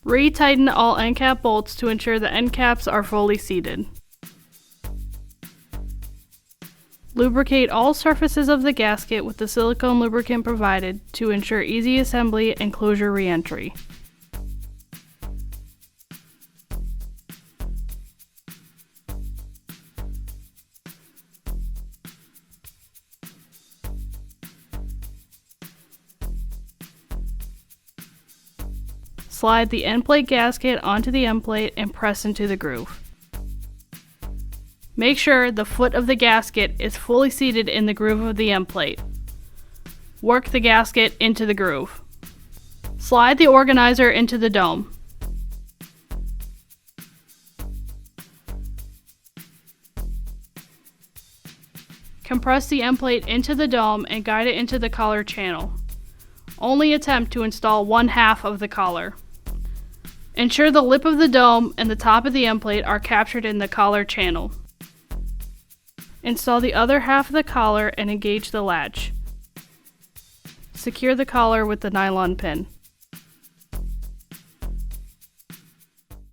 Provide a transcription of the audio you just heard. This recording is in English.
Re-tighten all end cap bolts to ensure the end caps are fully seated. Lubricate all surfaces of the gasket with the silicone lubricant provided to ensure easy assembly and closure re-entry. Slide the end plate gasket onto the end plate and press into the groove. Make sure the foot of the gasket is fully seated in the groove of the end plate. Work the gasket into the groove. Slide the organizer into the dome. Compress the end plate into the dome and guide it into the collar channel. Only attempt to install one half of the collar. Ensure the lip of the dome and the top of the end plate are captured in the collar channel. Install the other half of the collar and engage the latch. Secure the collar with the nylon pin.